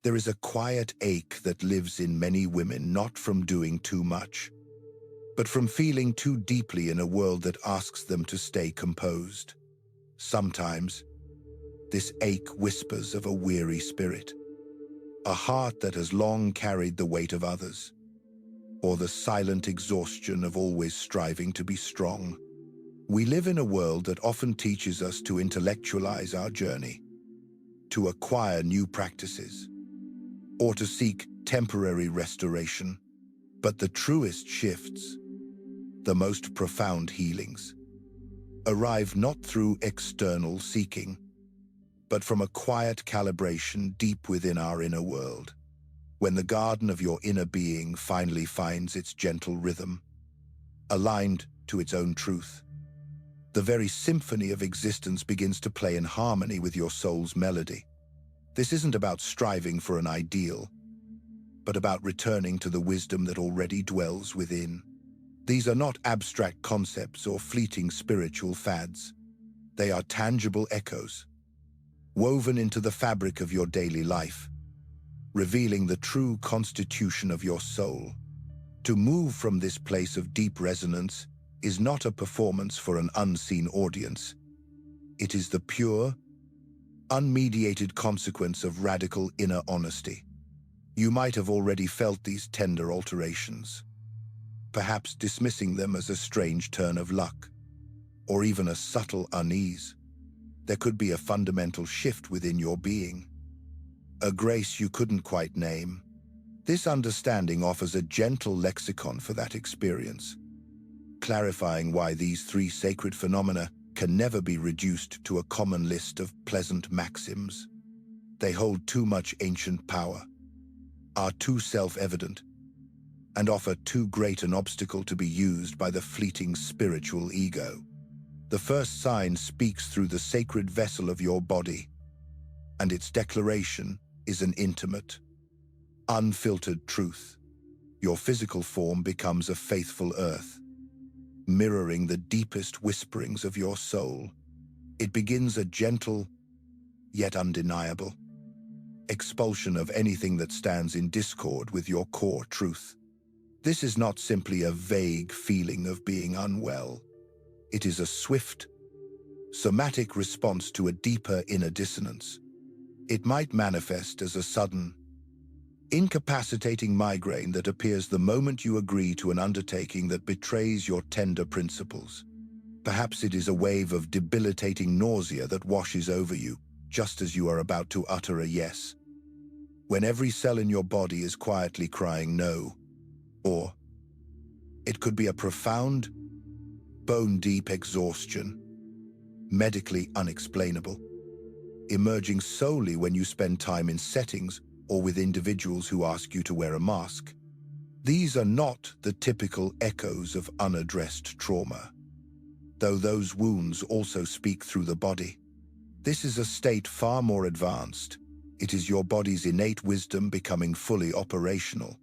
There is a quiet ache that lives in many women, not from doing too much, but from feeling too deeply in a world that asks them to stay composed. Sometimes, this ache whispers of a weary spirit, a heart that has long carried the weight of others, or the silent exhaustion of always striving to be strong. We live in a world that often teaches us to intellectualize our journey, to acquire new practices, or to seek temporary restoration. But the truest shifts, the most profound healings, arrive not through external seeking, but from a quiet calibration deep within our inner world. When the garden of your inner being finally finds its gentle rhythm, aligned to its own truth, the very symphony of existence begins to play in harmony with your soul's melody. This isn't about striving for an ideal, but about returning to the wisdom that already dwells within. These are not abstract concepts or fleeting spiritual fads. They are tangible echoes, woven into the fabric of your daily life, revealing the true constitution of your soul. To move from this place of deep resonance is not a performance for an unseen audience. It is the pure, unmediated consequence of radical inner honesty. You might have already felt these tender alterations, perhaps dismissing them as a strange turn of luck, or even a subtle unease. There could be a fundamental shift within your being, a grace you couldn't quite name. This understanding offers a gentle lexicon for that experience, clarifying why these three sacred phenomena can never be reduced to a common list of pleasant maxims. They hold too much ancient power, are too self-evident, and offer too great an obstacle to be used by the fleeting spiritual ego. The first sign speaks through the sacred vessel of your body, and its declaration is an intimate, unfiltered truth. Your physical form becomes a faithful earth, mirroring the deepest whisperings of your soul. It begins a gentle, yet undeniable, expulsion of anything that stands in discord with your core truth. This is not simply a vague feeling of being unwell. It is a swift, somatic response to a deeper inner dissonance. It might manifest as a sudden, incapacitating migraine that appears the moment you agree to an undertaking that betrays your tender principles. Perhaps it is a wave of debilitating nausea that washes over you just as you are about to utter a yes, when every cell in your body is quietly crying no. Or it could be a profound, bone-deep exhaustion, medically unexplainable, emerging solely when you spend time in settings or with individuals who ask you to wear a mask. These are not the typical echoes of unaddressed trauma, though those wounds also speak through the body. This is a state far more advanced. It is your body's innate wisdom becoming fully operational,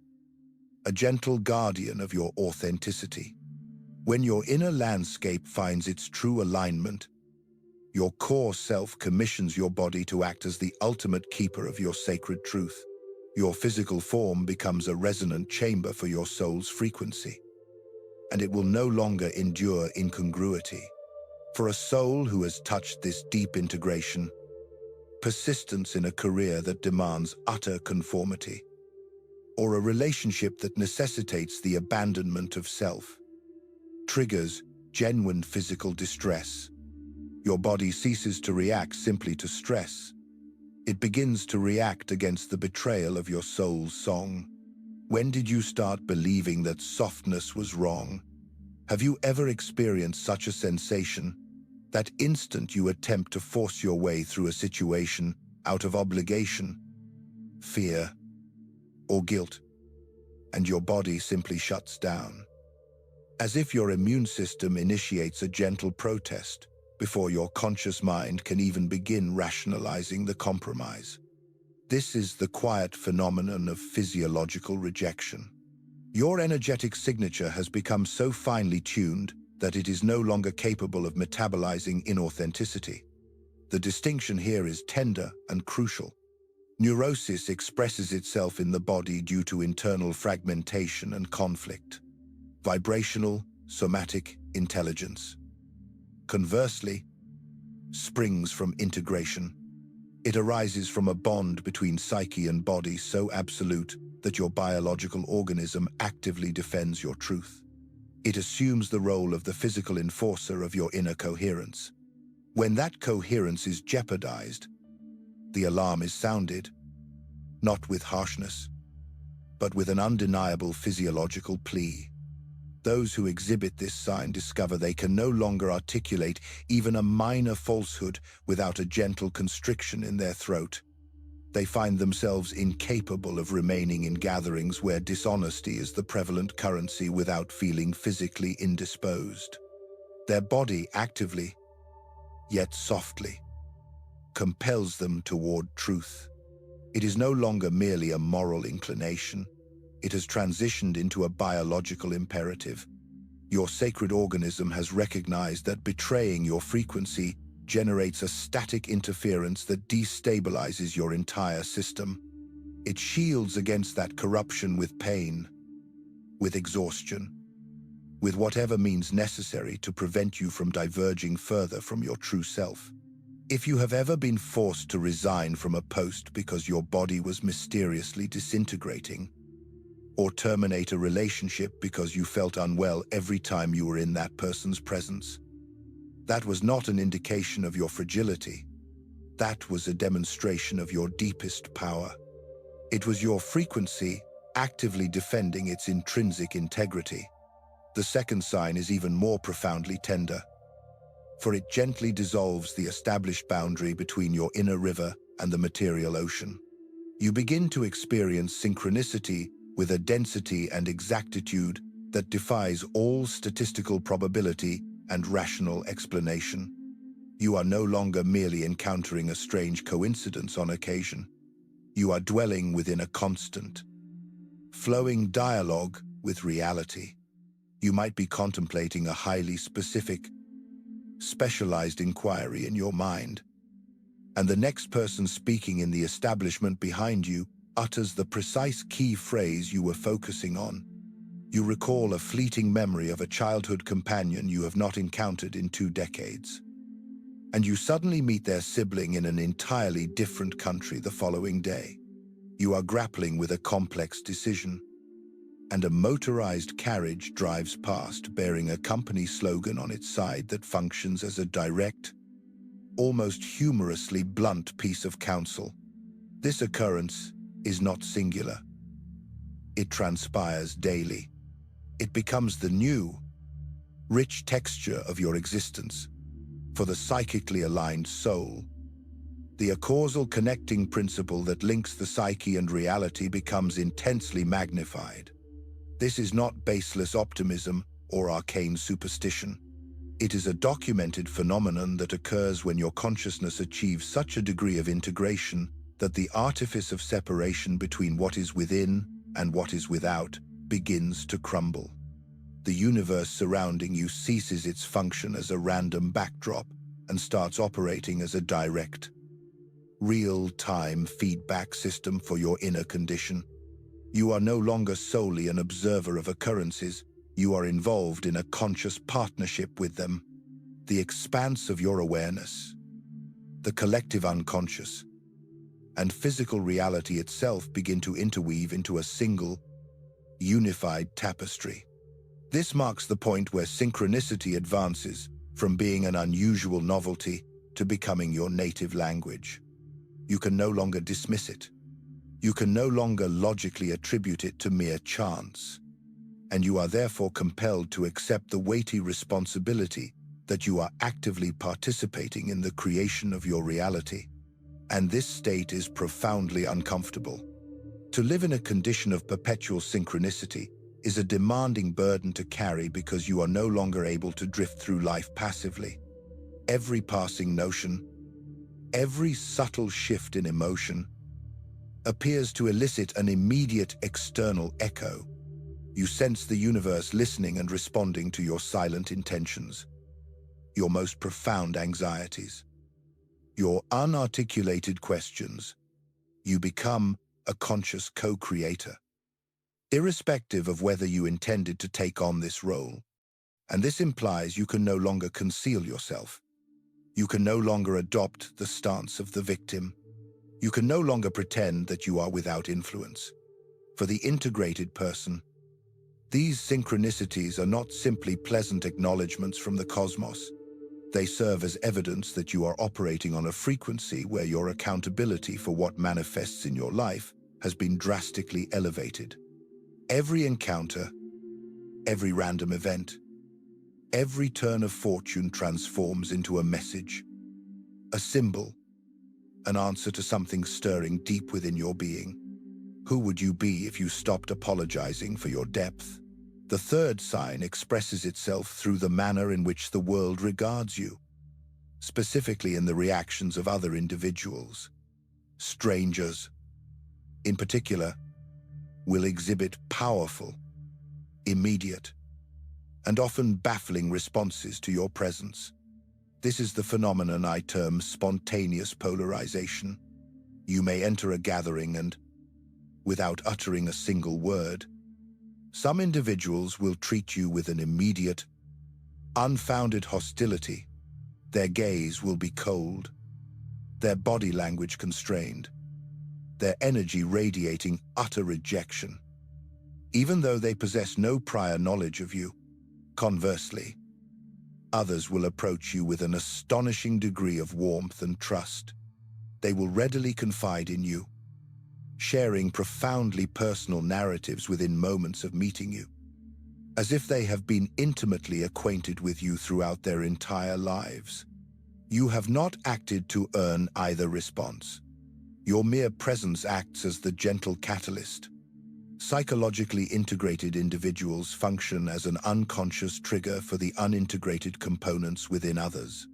a gentle guardian of your authenticity. When your inner landscape finds its true alignment, your core self commissions your body to act as the ultimate keeper of your sacred truth. Your physical form becomes a resonant chamber for your soul's frequency, and it will no longer endure incongruity. For a soul who has touched this deep integration, persistence in a career that demands utter conformity, or a relationship that necessitates the abandonment of self, triggers genuine physical distress. Your body ceases to react simply to stress. It begins to react against the betrayal of your soul's song. When did you start believing that softness was wrong? Have you ever experienced such a sensation, that instant you attempt to force your way through a situation out of obligation, fear, or guilt, and your body simply shuts down, as if your immune system initiates a gentle protest before your conscious mind can even begin rationalizing the compromise? This is the quiet phenomenon of physiological rejection. Your energetic signature has become so finely tuned that it is no longer capable of metabolizing inauthenticity. The distinction here is tender and crucial. Neurosis expresses itself in the body due to internal fragmentation and conflict. Vibrational, somatic intelligence. Conversely, springs from integration. It arises from a bond between psyche and body so absolute that your biological organism actively defends your truth. It assumes the role of the physical enforcer of your inner coherence. When that coherence is jeopardized, the alarm is sounded, not with harshness, but with an undeniable physiological plea. Those who exhibit this sign discover they can no longer articulate even a minor falsehood without a gentle constriction in their throat. They find themselves incapable of remaining in gatherings where dishonesty is the prevalent currency without feeling physically indisposed. Their body actively, yet softly, compels them toward truth. It is no longer merely a moral inclination. It has transitioned into a biological imperative. Your sacred organism has recognized that betraying your frequency generates a static interference that destabilizes your entire system. It shields against that corruption with pain, with exhaustion, with whatever means necessary to prevent you from diverging further from your true self. If you have ever been forced to resign from a post because your body was mysteriously disintegrating, or terminate a relationship because you felt unwell every time you were in that person's presence, that was not an indication of your fragility. That was a demonstration of your deepest power. It was your frequency actively defending its intrinsic integrity. The second sign is even more profoundly tender, for it gently dissolves the established boundary between your inner river and the material ocean. You begin to experience synchronicity with a density and exactitude that defies all statistical probability and rational explanation. You are no longer merely encountering a strange coincidence on occasion. You are dwelling within a constant, flowing dialogue with reality. You might be contemplating a highly specific, specialized inquiry in your mind, and the next person speaking in the establishment behind you utters the precise key phrase you were focusing on. You recall a fleeting memory of a childhood companion you have not encountered in 2 decades. And you suddenly meet their sibling in an entirely different country the following day. You are grappling with a complex decision, and a motorized carriage drives past bearing a company slogan on its side that functions as a direct, almost humorously blunt piece of counsel. This occurrence is not singular. It transpires daily. It becomes the new, rich texture of your existence. For the psychically aligned soul, the acausal connecting principle that links the psyche and reality becomes intensely magnified. This is not baseless optimism or arcane superstition. It is a documented phenomenon that occurs when your consciousness achieves such a degree of integration that the artifice of separation between what is within and what is without begins to crumble. The universe surrounding you ceases its function as a random backdrop and starts operating as a direct, real-time feedback system for your inner condition. You are no longer solely an observer of occurrences. You are involved in a conscious partnership with them. The expanse of your awareness, the collective unconscious, and physical reality itself begin to interweave into a single, unified tapestry. This marks the point where synchronicity advances from being an unusual novelty to becoming your native language. You can no longer dismiss it. You can no longer logically attribute it to mere chance, and you are therefore compelled to accept the weighty responsibility that you are actively participating in the creation of your reality. And this state is profoundly uncomfortable. To live in a condition of perpetual synchronicity is a demanding burden to carry because you are no longer able to drift through life passively. Every passing notion, every subtle shift in emotion, appears to elicit an immediate external echo. You sense the universe listening and responding to your silent intentions, your most profound anxieties, your unarticulated questions, You become a conscious co-creator, irrespective of whether you intended to take on this role. And this implies you can no longer conceal yourself. You can no longer adopt the stance of the victim. You can no longer pretend that you are without influence. For the integrated person, these synchronicities are not simply pleasant acknowledgments from the cosmos. They serve as evidence that you are operating on a frequency where your accountability for what manifests in your life has been drastically elevated. Every encounter, every random event, every turn of fortune transforms into a message, a symbol, an answer to something stirring deep within your being. Who would you be if you stopped apologizing for your depth? The third sign expresses itself through the manner in which the world regards you, specifically in the reactions of other individuals. Strangers, in particular, will exhibit powerful, immediate, and often baffling responses to your presence. This is the phenomenon I term spontaneous polarization. You may enter a gathering and, without uttering a single word, some individuals will treat you with an immediate, unfounded hostility. Their gaze will be cold, their body language constrained, their energy radiating utter rejection, even though they possess no prior knowledge of you. Conversely, others will approach you with an astonishing degree of warmth and trust. They will readily confide in you, sharing profoundly personal narratives within moments of meeting you, as if they have been intimately acquainted with you throughout their entire lives. You have not acted to earn either response. Your mere presence acts as the gentle catalyst. Psychologically integrated individuals function as an unconscious trigger for the unintegrated components within others.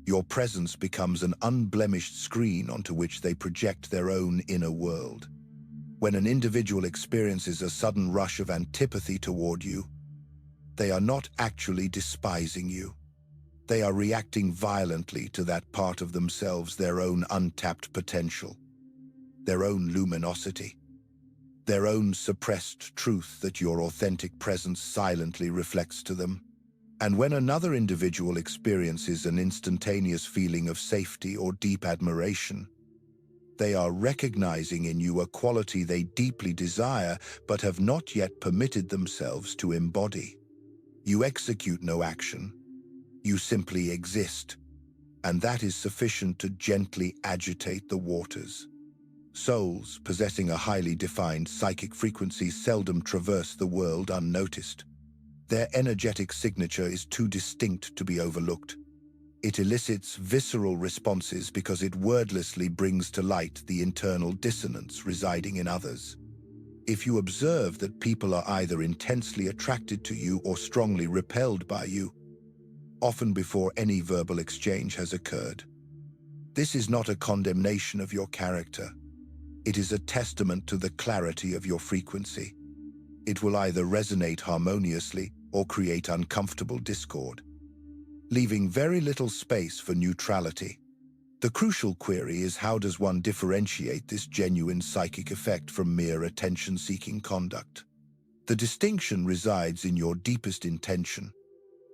Your presence becomes an unblemished screen onto which they project their own inner world. When an individual experiences a sudden rush of antipathy toward you, they are not actually despising you. They are reacting violently to that part of themselves, their own untapped potential, their own luminosity, their own suppressed truth that your authentic presence silently reflects to them. And when another individual experiences an instantaneous feeling of safety or deep admiration, they are recognizing in you a quality they deeply desire but have not yet permitted themselves to embody. You execute no action, you simply exist, and that is sufficient to gently agitate the waters. Souls possessing a highly defined psychic frequency seldom traverse the world unnoticed. Their energetic signature is too distinct to be overlooked. It elicits visceral responses because it wordlessly brings to light the internal dissonance residing in others. If you observe that people are either intensely attracted to you or strongly repelled by you, often before any verbal exchange has occurred, this is not a condemnation of your character. It is a testament to the clarity of your frequency. It will either resonate harmoniously or create uncomfortable discord, leaving very little space for neutrality. The crucial query is, how does one differentiate this genuine psychic effect from mere attention-seeking conduct? The distinction resides in your deepest intention.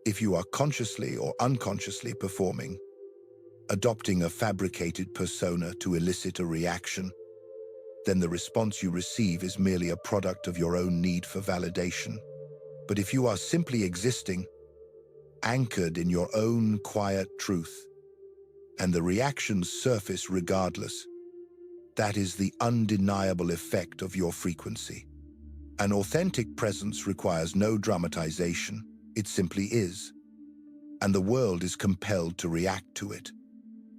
If you are consciously or unconsciously performing, adopting a fabricated persona to elicit a reaction, then the response you receive is merely a product of your own need for validation. But if you are simply existing, anchored in your own quiet truth, and the reactions surface regardless, that is the undeniable effect of your frequency. An authentic presence requires no dramatization, it simply is, and the world is compelled to react to it.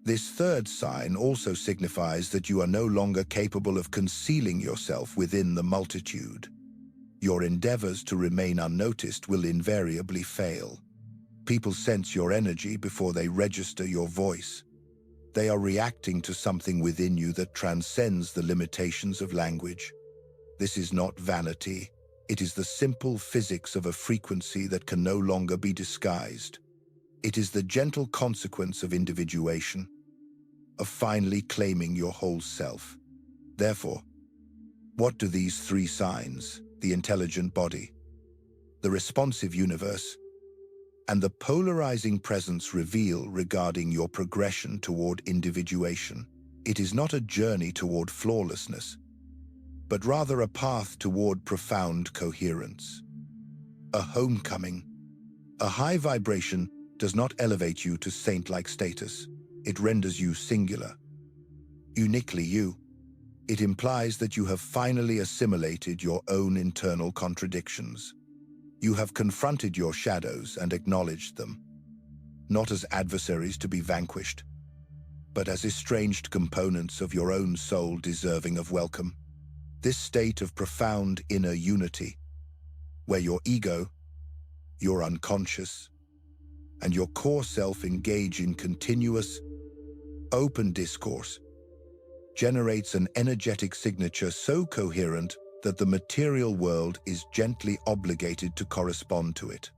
This third sign also signifies that you are no longer capable of concealing yourself within the multitude. Your endeavors to remain unnoticed will invariably fail. People sense your energy before they register your voice. They are reacting to something within you that transcends the limitations of language. This is not vanity. It is the simple physics of a frequency that can no longer be disguised. It is the gentle consequence of individuation, of finally claiming your whole self. Therefore, what do these three signs, the intelligent body, the responsive universe, and the polarizing presence reveal regarding your progression toward individuation? It is not a journey toward flawlessness, but rather a path toward profound coherence. A homecoming. A high vibration does not elevate you to saint-like status. It renders you singular, uniquely you. It implies that you have finally assimilated your own internal contradictions. You have confronted your shadows and acknowledged them, not as adversaries to be vanquished, but as estranged components of your own soul deserving of welcome. This state of profound inner unity, where your ego, your unconscious, and your core self engage in continuous, open discourse, generates an energetic signature so coherent that the material world is gently obligated to correspond to it.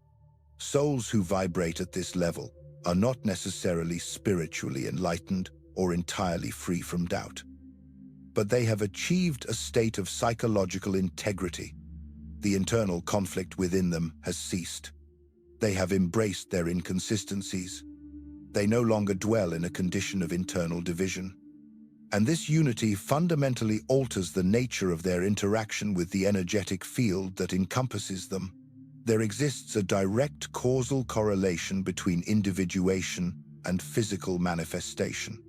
Souls who vibrate at this level are not necessarily spiritually enlightened or entirely free from doubt, but they have achieved a state of psychological integrity. The internal conflict within them has ceased. They have embraced their inconsistencies. They no longer dwell in a condition of internal division. And this unity fundamentally alters the nature of their interaction with the energetic field that encompasses them. There exists a direct causal correlation between individuation and physical manifestation.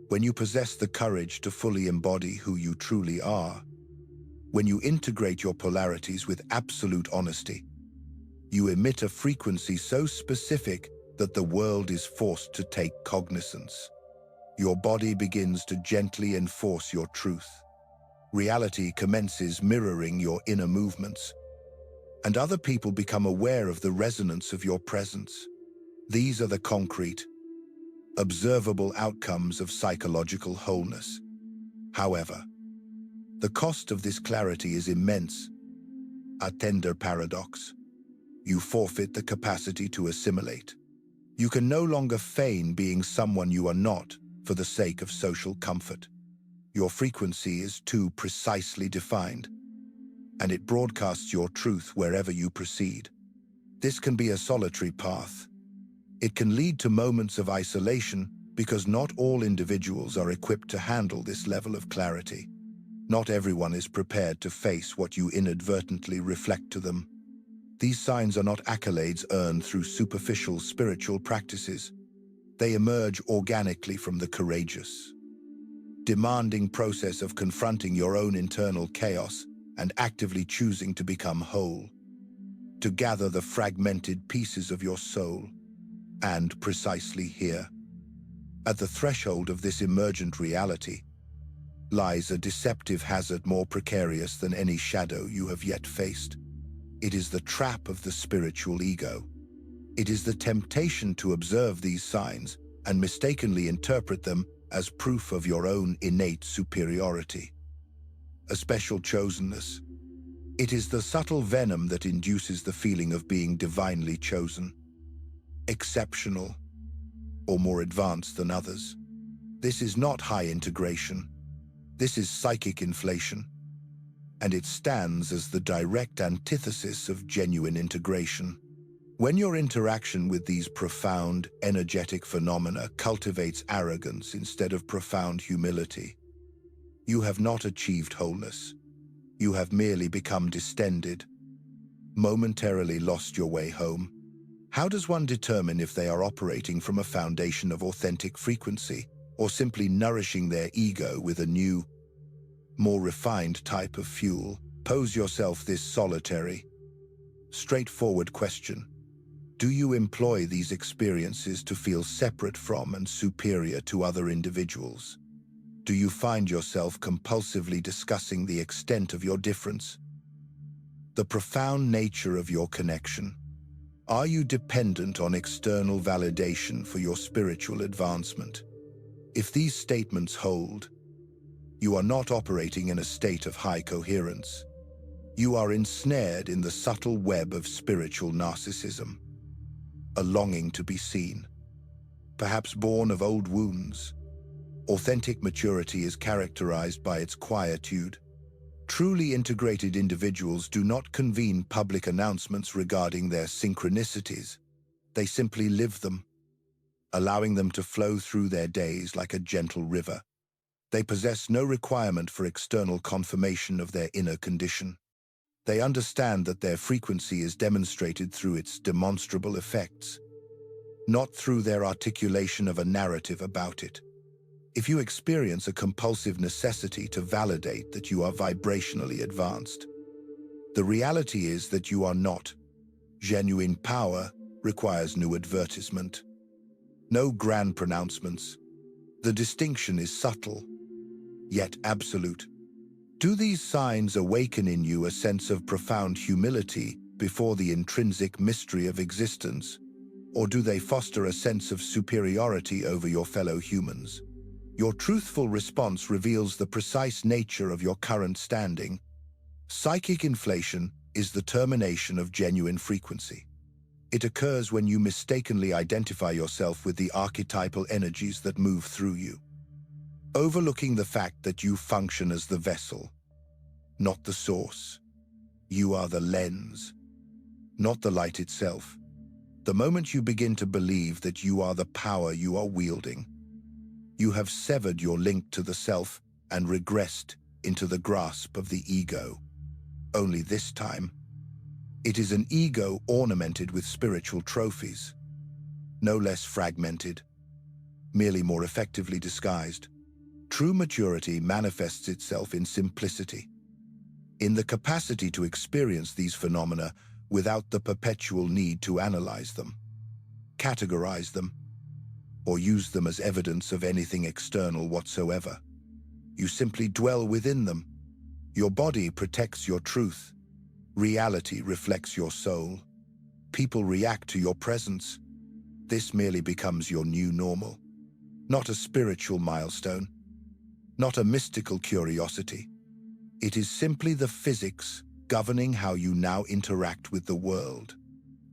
When you possess the courage to fully embody who you truly are, when you integrate your polarities with absolute honesty, you emit a frequency so specific that the world is forced to take cognizance. Your body begins to gently enforce your truth. Reality commences mirroring your inner movements, and other people become aware of the resonance of your presence. These are the concrete, observable outcomes of psychological wholeness. However, the cost of this clarity is immense, a tender paradox. You forfeit the capacity to assimilate. You can no longer feign being someone you are not for the sake of social comfort. Your frequency is too precisely defined, and it broadcasts your truth wherever you proceed. This can be a solitary path. It can lead to moments of isolation because not all individuals are equipped to handle this level of clarity. Not everyone is prepared to face what you inadvertently reflect to them. These signs are not accolades earned through superficial spiritual practices. They emerge organically from the courageous, demanding process of confronting your own internal chaos and actively choosing to become whole, to gather the fragmented pieces of your soul. And precisely here, at the threshold of this emergent reality, lies a deceptive hazard more precarious than any shadow you have yet faced. It is the trap of the spiritual ego. It is the temptation to observe these signs and mistakenly interpret them as proof of your own innate superiority, a special chosenness. It is the subtle venom that induces the feeling of being divinely chosen, exceptional, or more advanced than others. This is not high integration. This is psychic inflation, and it stands as the direct antithesis of genuine integration. When your interaction with these profound, energetic phenomena cultivates arrogance instead of profound humility, you have not achieved wholeness. You have merely become distended, momentarily lost your way home. How does one determine if they are operating from a foundation of authentic frequency or simply nourishing their ego with a new, more refined type of fuel? Pose yourself this solitary, straightforward question. Do you employ these experiences to feel separate from and superior to other individuals? Do you find yourself compulsively discussing the extent of your difference, the profound nature of your connection? Are you dependent on external validation for your spiritual advancement? If these statements hold, you are not operating in a state of high coherence. You are ensnared in the subtle web of spiritual narcissism, a longing to be seen, perhaps born of old wounds, Authentic maturity is characterized by its quietude. Truly integrated individuals do not convene public announcements regarding their synchronicities. They simply live them, allowing them to flow through their days like a gentle river. They possess no requirement for external confirmation of their inner condition. They understand that their frequency is demonstrated through its demonstrable effects, not through their articulation of a narrative about it. If you experience a compulsive necessity to validate that you are vibrationally advanced, the reality is that you are not. Genuine power requires no advertisement, no grand pronouncements. The distinction is subtle, yet absolute. Do these signs awaken in you a sense of profound humility before the intrinsic mystery of existence, or do they foster a sense of superiority over your fellow humans? Your truthful response reveals the precise nature of your current standing. Psychic inflation is the termination of genuine frequency. It occurs when you mistakenly identify yourself with the archetypal energies that move through you, overlooking the fact that you function as the vessel, not the source. You are the lens, not the light itself. The moment you begin to believe that you are the power you are wielding, you have severed your link to the self and regressed into the grasp of the ego. Only this time, it is an ego ornamented with spiritual trophies, no less fragmented, merely more effectively disguised. True maturity manifests itself in simplicity, in the capacity to experience these phenomena without the perpetual need to analyze them, categorize them, or use them as evidence of anything external whatsoever. You simply dwell within them. Your body protects your truth. Reality reflects your soul. People react to your presence. This merely becomes your new normal. Not a spiritual milestone, not a mystical curiosity. It is simply the physics governing how you now interact with the world.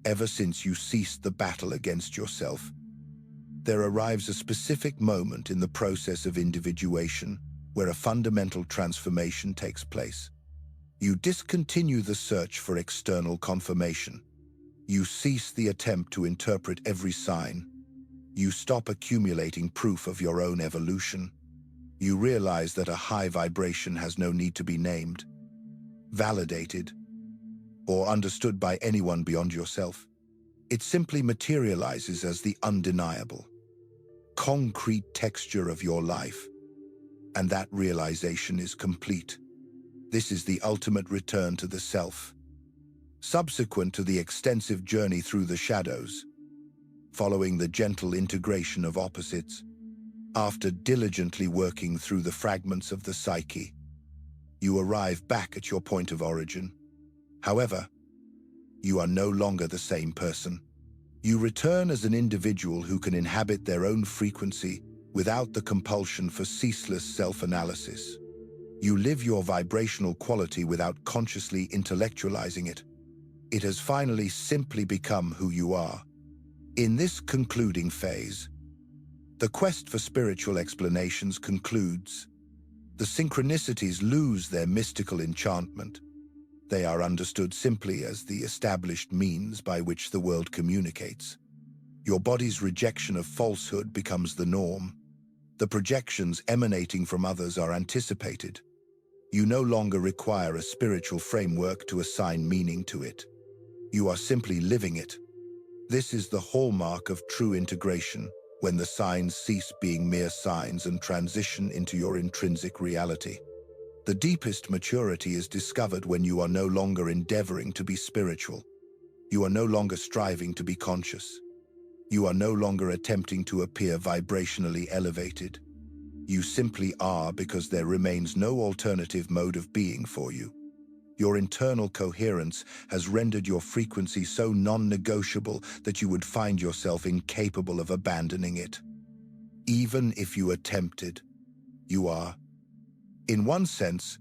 Ever since you ceased the battle against yourself, there arrives a specific moment in the process of individuation where a fundamental transformation takes place. You discontinue the search for external confirmation. You cease the attempt to interpret every sign. You stop accumulating proof of your own evolution. You realize that a high vibration has no need to be named, validated, or understood by anyone beyond yourself. It simply materializes as the undeniable, concrete texture of your life, and that realization is complete. This is the ultimate return to the self. Subsequent to the extensive journey through the shadows, following the gentle integration of opposites, after diligently working through the fragments of the psyche, you arrive back at your point of origin. However, you are no longer the same person. You return as an individual who can inhabit their own frequency without the compulsion for ceaseless self-analysis. You live your vibrational quality without consciously intellectualizing it. It has finally simply become who you are. In this concluding phase, the quest for spiritual explanations concludes. The synchronicities lose their mystical enchantment. They are understood simply as the established means by which the world communicates. Your body's rejection of falsehood becomes the norm. The projections emanating from others are anticipated. You no longer require a spiritual framework to assign meaning to it. You are simply living it. This is the hallmark of true integration, when the signs cease being mere signs and transition into your intrinsic reality. The deepest maturity is discovered when you are no longer endeavoring to be spiritual. You are no longer striving to be conscious. You are no longer attempting to appear vibrationally elevated. You simply are because there remains no alternative mode of being for you. Your internal coherence has rendered your frequency so non-negotiable that you would find yourself incapable of abandoning it. Even if you attempted, you are, in one sense,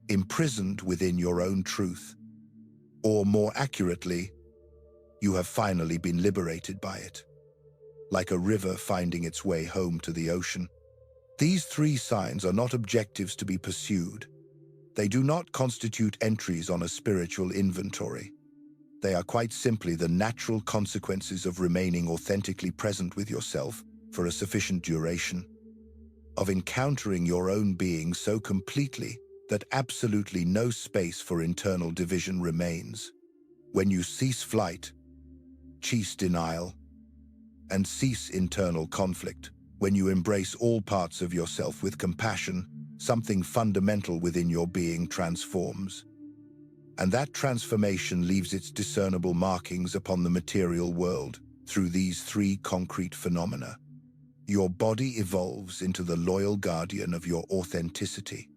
imprisoned within your own truth. Or more accurately, you have finally been liberated by it. Like a river finding its way home to the ocean, These three signs are not objectives to be pursued. They do not constitute entries on a spiritual inventory. They are quite simply the natural consequences of remaining authentically present with yourself for a sufficient duration, of encountering your own being so completely that absolutely no space for internal division remains. When you cease flight, cease denial, and cease internal conflict, when you embrace all parts of yourself with compassion, something fundamental within your being transforms. And that transformation leaves its discernible markings upon the material world through these three concrete phenomena. Your body evolves into the loyal guardian of your authenticity.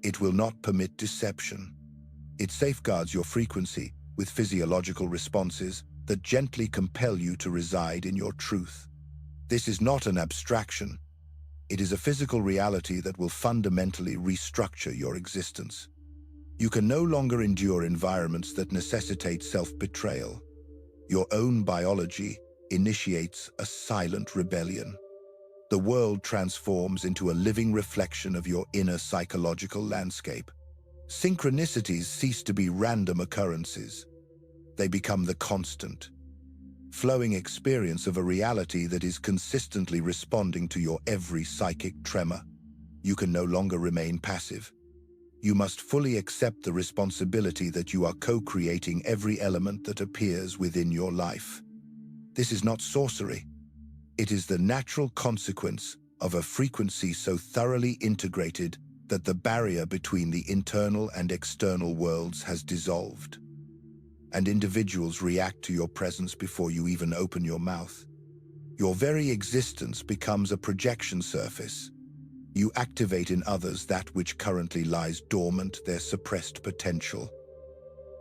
It will not permit deception. It safeguards your frequency with physiological responses that gently compel you to reside in your truth. This is not an abstraction. It is a physical reality that will fundamentally restructure your existence. You can no longer endure environments that necessitate self-betrayal. Your own biology initiates a silent rebellion. The world transforms into a living reflection of your inner psychological landscape. Synchronicities cease to be random occurrences. They become the constant, flowing experience of a reality that is consistently responding to your every psychic tremor. You can no longer remain passive. You must fully accept the responsibility that you are co-creating every element that appears within your life. This is not sorcery. It is the natural consequence of a frequency so thoroughly integrated that the barrier between the internal and external worlds has dissolved. And individuals react to your presence before you even open your mouth. Your very existence becomes a projection surface. You activate in others that which currently lies dormant, their suppressed potential,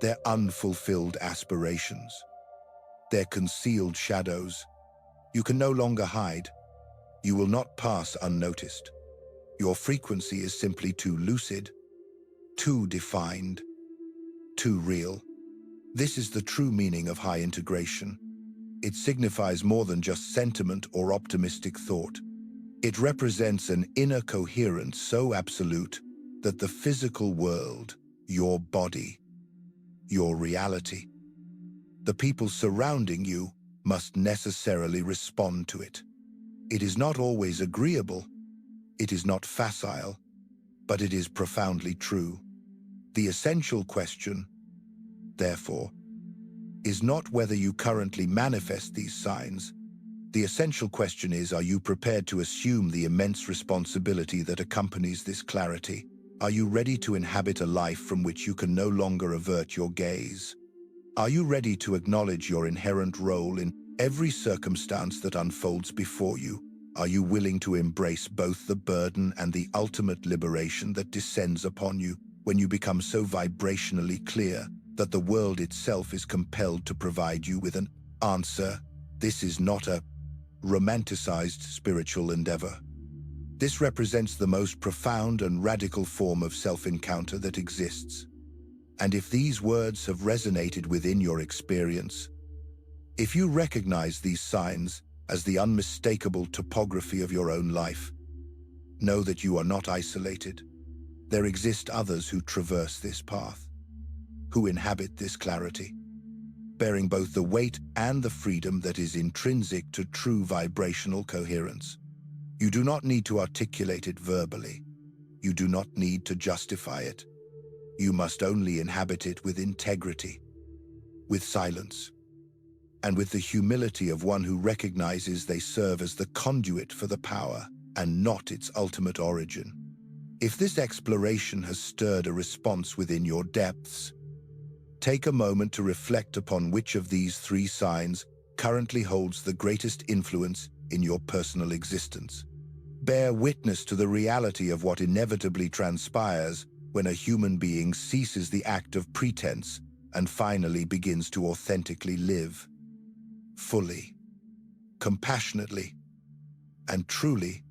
their unfulfilled aspirations, their concealed shadows. You can no longer hide. You will not pass unnoticed. Your frequency is simply too lucid, too defined, too real. This is the true meaning of high integration. It signifies more than just sentiment or optimistic thought. It represents an inner coherence so absolute that the physical world, your body, your reality, the people surrounding you must necessarily respond to it. It is not always agreeable, it is not facile, but it is profoundly true. The essential question, therefore, is not whether you currently manifest these signs. The essential question is, are you prepared to assume the immense responsibility that accompanies this clarity? Are you ready to inhabit a life from which you can no longer avert your gaze? Are you ready to acknowledge your inherent role in every circumstance that unfolds before you? Are you willing to embrace both the burden and the ultimate liberation that descends upon you when you become so vibrationally clear that the world itself is compelled to provide you with an answer? This is not a romanticized spiritual endeavor. This represents the most profound and radical form of self-encounter that exists. And if these words have resonated within your experience, if you recognize these signs as the unmistakable topography of your own life, know that you are not isolated. There exist others who traverse this path, who inhabit this clarity, bearing both the weight and the freedom that is intrinsic to true vibrational coherence. You do not need to articulate it verbally. You do not need to justify it. You must only inhabit it with integrity, with silence, and with the humility of one who recognizes they serve as the conduit for the power and not its ultimate origin. If this exploration has stirred a response within your depths, take a moment to reflect upon which of these three signs currently holds the greatest influence in your personal existence. Bear witness to the reality of what inevitably transpires when a human being ceases the act of pretense and finally begins to authentically live, fully, compassionately, and truly